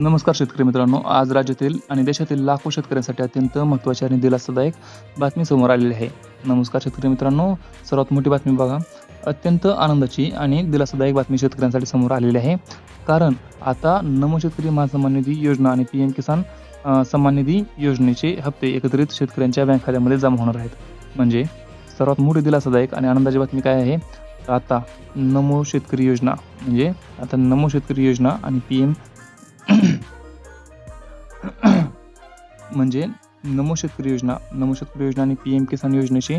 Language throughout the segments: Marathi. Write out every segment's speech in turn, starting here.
नमस्कार शेतकरी मित्रांनो. आज राज्यातील आणि देशातील लाखो शेतकऱ्यांसाठी अत्यंत महत्त्वाची आणि दिलासादायक बातमी समोर आलेली आहे. नमस्कार शेतकरी मित्रांनो. सर्वात मोठी बातमी बघा. अत्यंत आनंदाची आणि दिलासादायक बातमी शेतकऱ्यांसाठी समोर आलेली आहे. कारण आता नमो शेतकरी महासन्मान निधी योजना आणि पीएम किसान सन्मान निधी योजनेचे हप्ते एकत्रित शेतकऱ्यांच्या बँक खात्यामध्ये जमा होणार आहेत. म्हणजे सर्वात मोठी दिलासादायक आणि आनंदाची बातमी काय आहे? आता नमो शेतकरी योजना आणि पीएम म्हणजे नमो शेतकरी योजना आणि पीएम किसान योजनेचे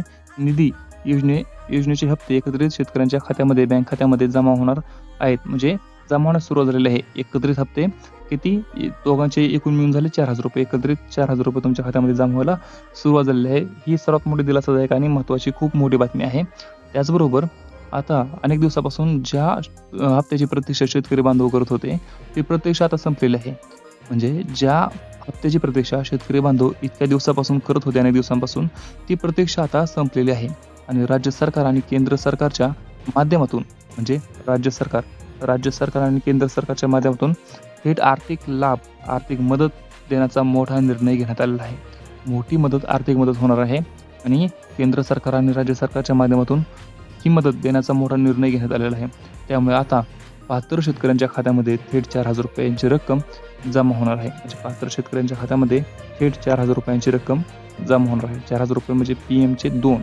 हप्ते एकत्रित शेतकऱ्यांच्या खात्यामध्ये बँक खात्यामध्ये जमा होणार आहेत. म्हणजे जमा होण्यास सुरुवात झालेली आहे. एकत्रित हप्ते किती? दोघांचे एकूण मिळून झाले 4,000 रुपये. एकत्रित 4,000 रुपये तुमच्या खात्यामध्ये जमा व्हायला सुरुवात झालेली आहे. ही सर्वात मोठी दिलासादायक आणि महत्त्वाची खूप मोठी बातमी आहे. त्याचबरोबर आता अनेक दिवसापासून ज्या हप्त्याची प्रतीक्षा शेतकरी बांधव करत होते, ती प्रतीक्षा आता संपलेली आहे. म्हणजे ज्या हप्त्याची प्रतीक्षा शेतकरी बांधव इतक्या दिवसापासून करत होते, अनेक दिवसांपासून, ती प्रतीक्षा आता संपलेली आहे. आणि राज्य सरकार आणि केंद्र सरकारच्या माध्यमातून म्हणजे राज्य सरकार आणि केंद्र सरकारच्या माध्यमातून थेट आर्थिक मदत देण्याचा मोठा निर्णय घेण्यात आलेला आहे. मोठी आर्थिक मदत होणार आहे आणि केंद्र सरकार आणि राज्य सरकारच्या माध्यमातून ही मदत देण्याचा मोठा निर्णय घेण्यात आलेला आहे. त्यामुळे आता पात्र शेतकऱ्यांच्या खात्यामध्ये थेट 4,000 रुपयांची रक्कम जमा होणार आहे. म्हणजे पात्र शेतकऱ्यांच्या खात्यामध्ये थेट 4,000 रुपयांची रक्कम जमा होणार आहे. 4,000 रुपये म्हणजे पीएमचे 2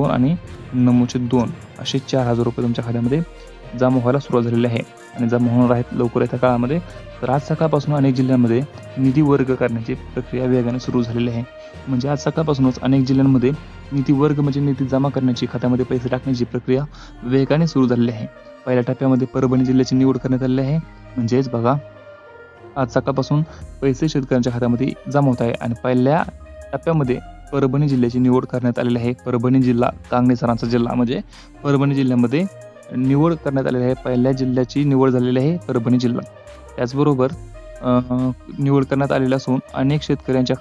आणि नमोचे 2 असे 4,000 रुपये तुमच्या खात्यामध्ये जमा व्हायला सुरुवात झालेली आहे आणि जमा होणार आहेत लवकर येत्या काळामध्ये. तर आज सकाळपासून अनेक जिल्ह्यांमध्ये निधी वर्ग करण्याची प्रक्रिया वेगाने सुरू झालेली आहे. म्हणजे आज सकाळपासूनच अनेक जिल्ह्यांमध्ये निधी जमा करण्याची, खात्यामध्ये पैसे टाकण्याची प्रक्रिया वेगाने सुरू झालेली आहे. पहिल्या टप्प्यामध्ये परभणी जिल्ह्याची निवड करण्यात आलेली आहे. म्हणजेच बघा, आज सकाळपासून पैसे शेतकऱ्यांच्या खात्यामध्ये जमा होत आहे आणि पहिल्या टप्प्यामध्ये परभणी जिल्ह्याची निवड करण्यात आलेली आहे. परभणी जिल्हा कांगणे सरांचा जिल्हा, म्हणजे परभणी जिल्ह्यामध्ये निवड करण्यात आलेली आहे. पहिल्या जिल्ह्याची निवड झालेली आहे परभणी जिल्हा. त्याचबरोबर निवड करण्यात आलेली असून अनेक शेतकऱ्यांच्या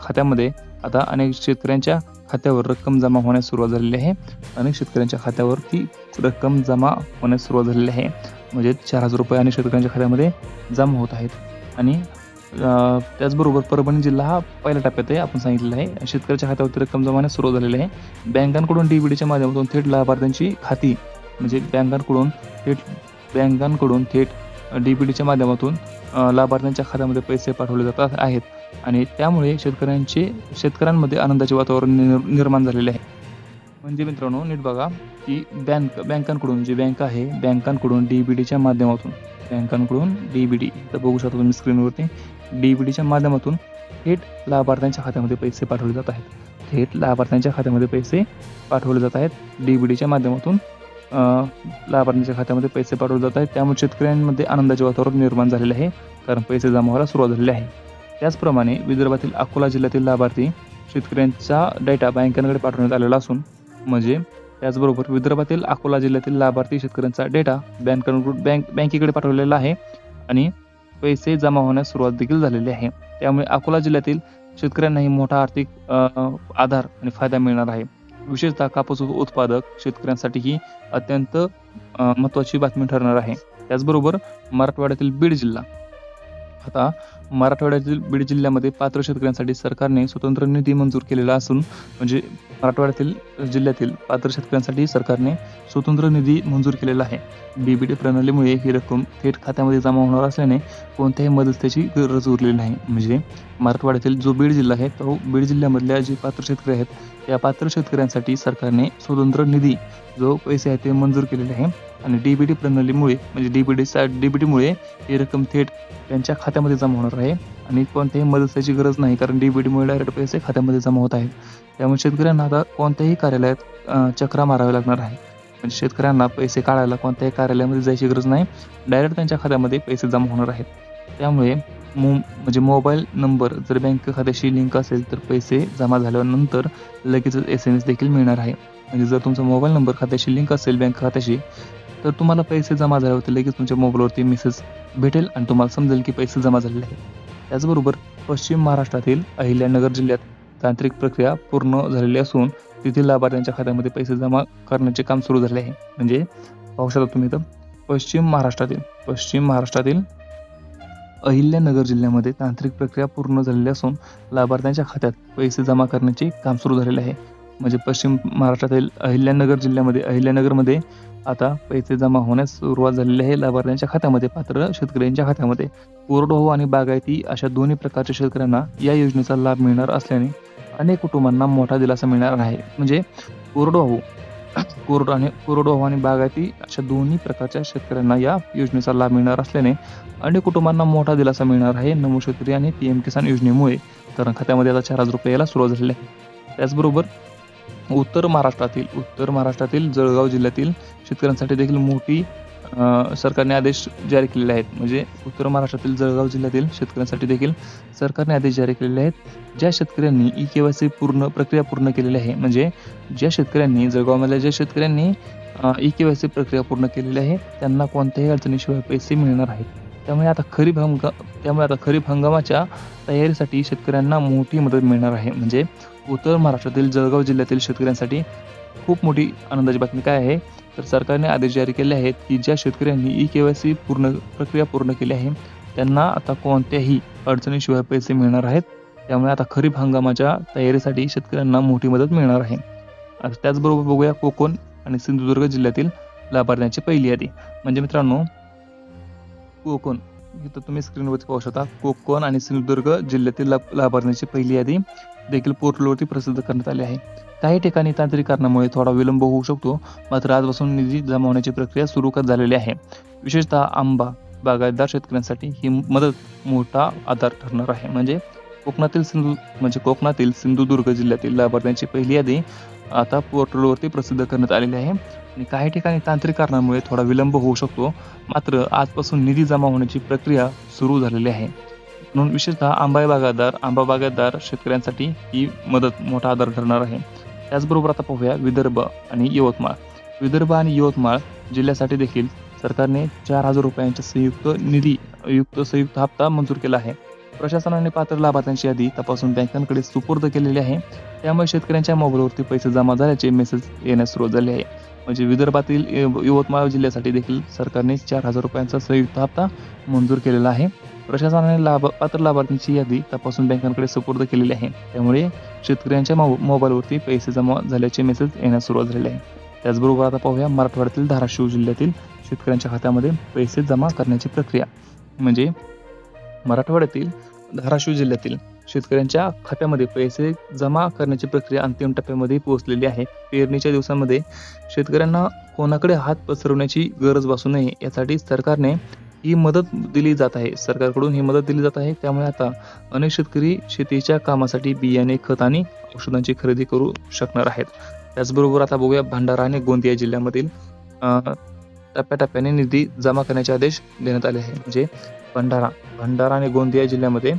खात्यावर रक्कम जमा होण्यास सुरुवात झालेली आहे. म्हणजे 4,000 रुपये अनेक शेतकऱ्यांच्या खात्यामध्ये जमा होत आहेत. आणि त्याचबरोबर परभणी जिल्हा हा पहिल्या टप्प्यात आहे, आपण सांगितलेलं आहे. शेतकऱ्याच्या खात्यावरती रक्कम जमा होण्यास सुरुवात झालेली आहे. बँकांकडून डीबीडीच्या माध्यमातून थेट लाभार्थ्यांची खाती, म्हणजे बँकांकडून थेट डीबीडीच्या माध्यमातून लाभार्थ्यांच्या खात्यामध्ये पैसे पाठवले जात आहेत आणि त्यामुळे शेतकऱ्यांमध्ये आनंदाचे वातावरण निर्माण झालेले आहे. म्हणजे मित्रांनो, नीट बघा की बँकांकडून डीबीडीच्या माध्यमातून डीबीडी तर बघू शकता तुम्ही स्क्रीनवरती, डीबीडीच्या माध्यमातून थेट लाभार्थ्यांच्या खात्यामध्ये पैसे पाठवले जात आहेत. डीबीडीच्या माध्यमातून लाभार्थ्यांच्या खात्यामध्ये पैसे पाठवले जात आहेत. त्यामुळे शेतकऱ्यांमध्ये आनंदाचे वातावरण निर्माण झालेले आहे, कारण पैसे जमा व्हायला सुरुवात झालेली आहे. त्याचप्रमाणे विदर्भातील अकोला जिल्ह्यातील लाभार्थी शेतकऱ्यांचा डेटा बँकांकडे पाठवण्यात आलेला असून, म्हणजे त्याचबरोबर विदर्भातील अकोला जिल्ह्यातील लाभार्थी शेतकऱ्यांचा डेटा बँकेकडे पाठवलेला आहे आणि पैसे जमा होण्यास सुरुवात देखील झालेली आहे. त्यामुळे अकोला जिल्ह्यातील शेतकऱ्यांनाही मोठा आर्थिक आधार आणि फायदा मिळणार आहे. विशेषतः कापूस उत्पादक शेतकऱ्यांसाठी ही अत्यंत महत्त्वाची बातमी ठरणार आहे. त्याचबरोबर मराठवाड्यातील बीड जिल्ह्यामध्ये पात्र शेतकऱ्यांसाठी सरकारने स्वतंत्र निधी मंजूर केलेला असून, म्हणजे मराठवाड्यातील जिल्ह्यातील पात्र शेतकऱ्यांसाठी सरकारने स्वतंत्र निधी मंजूर केलेला आहे. डीबीडी प्रणालीमुळे ही रक्कम थेट खात्यामध्ये जमा होणार असल्याने कोणत्याही मदतीची गरज उरलेली नाही. म्हणजे मराठवाड्यातील जो बीड जिल्हा आहे, तो बीड जिल्ह्यामधल्या जे पात्र शेतकरी आहेत, त्या पात्र शेतकऱ्यांसाठी सरकारने स्वतंत्र निधी जो पैसे आहेत ते मंजूर केलेले आहे. आणि डीबीडी प्रणालीमुळे, म्हणजे डीबीडीमुळे ही रक्कम थेट त्यांच्या खात्यामध्ये जमा होणार आहे आणि कोणत्याही मदतीची गरज नाही, कारण डीबीडीमुळे डायरेक्ट पैसे खात्यामध्ये जमा होत आहेत. त्यामुळे शेतकऱ्यांना आता कोणत्याही कार्यालयात चक्रा मारावे लागणार आहे. म्हणजे शेतकऱ्यांना पैसे काढायला कोणत्याही कार्यालयामध्ये जायची गरज नाही, डायरेक्ट त्यांच्या खात्यामध्ये पैसे जमा होणार आहेत. त्यामुळे म्हणजे मोबाईल नंबर जर बँक खात्याशी लिंक असेल तर पैसे जमा झाल्यानंतर लगेचच SMS देखील मिळणार आहे. म्हणजे जर तुमचा मोबाईल नंबर खात्याशी लिंक असेल बँक खात्याशी, तर तुम्हाला पैसे जमा झाल्यावरती लगेच तुमच्या मोबाईलवरती मेसेज भेटेल आणि तुम्हाला समजेल की पैसे जमा झालेले आहेत. त्याचबरोबर पश्चिम महाराष्ट्रातील अहिल्यानगर जिल्ह्यात तांत्रिक प्रक्रिया पूर्ण झालेली असून तेथील लाभार्थ्यांच्या खात्यामध्ये पैसे जमा करण्याचे काम सुरू झाले आहे. म्हणजे पाहू शकता तुम्ही इथं पश्चिम महाराष्ट्रातील अहिल्यानगर जिल्ह्यामध्ये तांत्रिक प्रक्रिया पूर्ण झालेली असून लाभार्थ्यांच्या खात्यात पैसे जमा करण्याचे काम सुरू झालेले आहे. म्हणजे पश्चिम महाराष्ट्रातील अहिल्यानगरमध्ये आता पैसे जमा होण्यास सुरुवात झालेली आहे लाभार्थ्यांच्या खात्यामध्ये, पात्र शेतकऱ्यांच्या खात्यामध्ये. कोरडवाहू आणि बागायती अशा दोन्ही प्रकारच्या शेतकऱ्यांना या योजनेचा लाभ मिळणार असल्याने अनेक कुटुंबांना मोठा दिलासा मिळणार आहे. म्हणजे कोरडवाहू आणि बागायती अशा दोन्ही प्रकारच्या शेतकऱ्यांना या योजनेचा लाभ मिळणार असल्याने अनेक कुटुंबांना मोठा दिलासा मिळणार आहे नमो शेतकरी आणि PM किसान योजनेमुळे. तर खात्यामध्ये आता 4,000 रुपये यायला सुरुवात झालेली आहे. त्याचबरोबर उत्तर महाराष्ट्रातील जळगाव जिल्ह्यातील शेतकऱ्यांसाठी देखील मोठी सरकारने आदेश जारी केलेले आहेत. म्हणजे उत्तर महाराष्ट्रातील जळगाव जिल्ह्यातील शेतकऱ्यांसाठी देखील सरकारने आदेश जारी केलेले आहेत. ज्या शेतकऱ्यांनी EKYC प्रक्रिया पूर्ण केलेली आहे, म्हणजे जळगावमधल्या ज्या शेतकऱ्यांनी EKYC प्रक्रिया पूर्ण केलेली आहे त्यांना कोणत्याही अडचणीशिवाय पैसे मिळणार आहेत. त्यामुळे आता खरीप हंगामाच्या तयारीसाठी शेतकऱ्यांना मोठी मदत मिळणार आहे. म्हणजे उत्तर महाराष्ट्रातील जळगाव जिल्ह्यातील शेतकऱ्यांसाठी खूप मोठी आनंदाची बातमी काय आहे, तर सरकारने आदेश जारी केले आहेत की ज्या शेतकऱ्यांनी EKYC प्रक्रिया पूर्ण केली आहे त्यांना आता कोणत्याही अडचणीशिवाय पैसे मिळणार आहेत. त्यामुळे आता खरीप हंगामाच्या तयारीसाठी शेतकऱ्यांना मोठी मदत मिळणार आहे. त्याचबरोबर बघूया कोकण आणि सिंधुदुर्ग जिल्ह्यातील लाभार्थ्यांची पहिली यादी. म्हणजे मित्रांनो, कोकण इथं तुम्ही स्क्रीनवरती पाहू शकता. कोकण आणि सिंधुदुर्ग जिल्ह्यातील लाभार्थ्यांची पहिली यादी देखील पोर्टलवरती प्रसिद्ध करण्यात आली आहे. काही ठिकाणी तांत्रिक कारणामुळे थोडा विलंब होऊ शकतो, मात्र आजपासून निधी जमा होण्याची प्रक्रिया सुरू झालेली आहे. विशेषतः आंबा बागायतदार शेतकऱ्यांसाठी ही मदत मोठा आधार ठरणार आहे. म्हणजे कोकणातील सिंधुदुर्ग जिल्ह्यातील लाभार्थ्यांची पहिली यादी आता पोर्टलवरती प्रसिद्ध करण्यात आलेली आहे. आणि काही ठिकाणी तांत्रिक कारणामुळे थोडा विलंब होऊ शकतो, मात्र आजपासून निधी जमा होण्याची प्रक्रिया सुरू झालेली आहे. म्हणून विशेषतः आंबा बागायतदार शेतकऱ्यांसाठी ही मदत मोठा आधार ठरणार आहे. त्याचबरोबर आता पाहूया विदर्भ आणि यवतमाळ जिल्ह्यासाठी देखील सरकारने 4,000 रुपयांचा संयुक्त हप्ता मंजूर केला आहे. प्रशासनाने पात्र लाभार्थ्यांची यादी तपासून बँकांकडे सुपूर्द केलेली आहे. त्यामुळे शेतकऱ्यांच्या मोबाईलवरती पैसे जमा झाल्याचे मेसेज येण्यास सुरुवात झाली आहे. म्हणजे विदर्भातील यवतमाळ जिल्ह्यासाठी देखील सरकारने 4,000 रुपयांचा संयुक्त हप्ता मंजूर केलेला आहे. प्रशासनाने पात्र लाभार्थ्यांची यादी तपासून बँकांकडे सुपूर्द केलेली आहे. त्यामुळे शेतकऱ्यांच्या मोबाईलवरती पैसे जमा झाल्याचे मेसेज येण्यास सुरुवात झालेले आहे. त्याचबरोबर आता पाहूया मराठवाड्यातील धाराशिव जिल्ह्यातील शेतकऱ्यांच्या खात्यामध्ये पैसे जमा करण्याची प्रक्रिया. म्हणजे मराठवाड्यातील धाराशिव जिल्ह्यातील शेतकऱ्यांच्या खात्यामध्ये पैसे जमा करण्याची प्रक्रिया अंतिम टप्प्यामध्ये पोहोचलेली आहे. पेरणीच्या दिवसांमध्ये शेतकऱ्यांना कोणाकडे हात पसरवण्याची गरज भासू नये यासाठी सरकारकडून ही मदत दिली जात आहे. त्यामुळे आता अनेक शेतकरी शेतीच्या कामासाठी बियाणे, खत आणि औषधांची खरेदी करू शकणार आहेत. त्याचबरोबर आता बघूया भंडारा आणि गोंदिया जिल्ह्यामधील टप्प्याटप्प्याने निधी जमा करण्याचे आदेश देण्यात आले आहे. म्हणजे भंडारा आणि गोंदिया जिल्ह्यामध्ये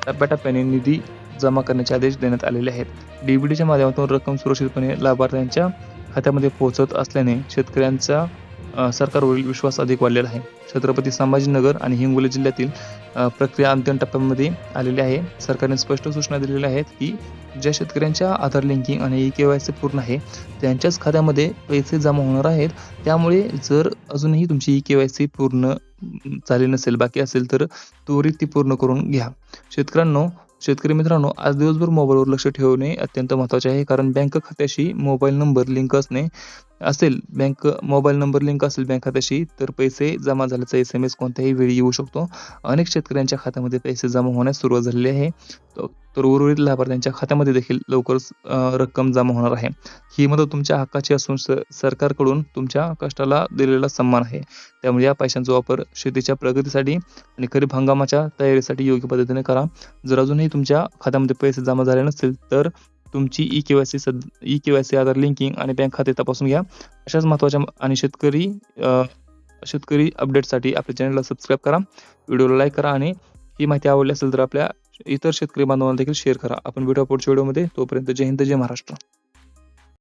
टप्प्याटप्प्याने निधी जमा करण्याचे आदेश देण्यात आलेले आहेत. DBTच्या माध्यमातून रक्कम सुरक्षितपणे लाभार्थ्यांच्या खात्यामध्ये पोहोचत असल्याने शेतकऱ्यांचा सरकारवरील विश्वास अधिक वाढलेला आहे. छत्रपती संभाजीनगर आणि हिंगोली जिल्ह्यातील प्रक्रिया अंतिम टप्प्यामध्ये आलेली आहे. सरकारने स्पष्ट सूचना दिलेल्या आहेत की ज्या शेतकऱ्यांच्या आधार लिंकिंग आणि EKYC पूर्ण आहे त्यांच्याच खात्यामध्ये पैसे जमा होणार आहेत. त्यामुळे जर अजूनही तुमची EKYC पूर्ण झाली नसेल, बाकी असेल, तर त्वरित ती पूर्ण करून घ्या. शेतकरी मित्रांनो, आज दिवसभर मोबाईलवर लक्ष ठेवणे अत्यंत महत्त्वाचे आहे. कारण बँक खात्याशी मोबाईल नंबर लिंक असेल बँक खात्याशी, तर पैसे जमा झाल्याचा SMS कोणत्याही वेळी येऊ शकतो. अनेक शेतकऱ्यांच्या खात्यामध्ये पैसे जमा होण्यास सुरुवात झालेली आहे. तर उर्वरित लाभार्थ्यांच्या खात्यामध्ये देखील लवकरच रक्कम जमा होणार आहे. ही मदत तुमच्या हक्काची असून सरकारकडून तुमच्या कष्टाला दिलेला सन्मान आहे. त्यामुळे या पैशांचा वापर शेतीच्या प्रगतीसाठी आणि खरीप हंगामाच्या तयारीसाठी योग्य पद्धतीने करा. जर अजूनही तुमच्या खात्यामध्ये पैसे जमा झाले नसतील तर तुमची EKYC आधार लिंकिंग आणि बँक खाते तपासून घ्या. अशाच महत्त्वाच्या आणि शेतकरी अपडेटसाठी आपल्या चॅनलला सबस्क्राईब करा, व्हिडिओला लाईक करा आणि ही माहिती आवडली असेल तर आपल्या इतर शेतकरी बांधवांना देखील शेअर करा. आपण भेटू पुढच्या व्हिडिओमध्ये. तोपर्यंत जय हिंद, जय महाराष्ट्र.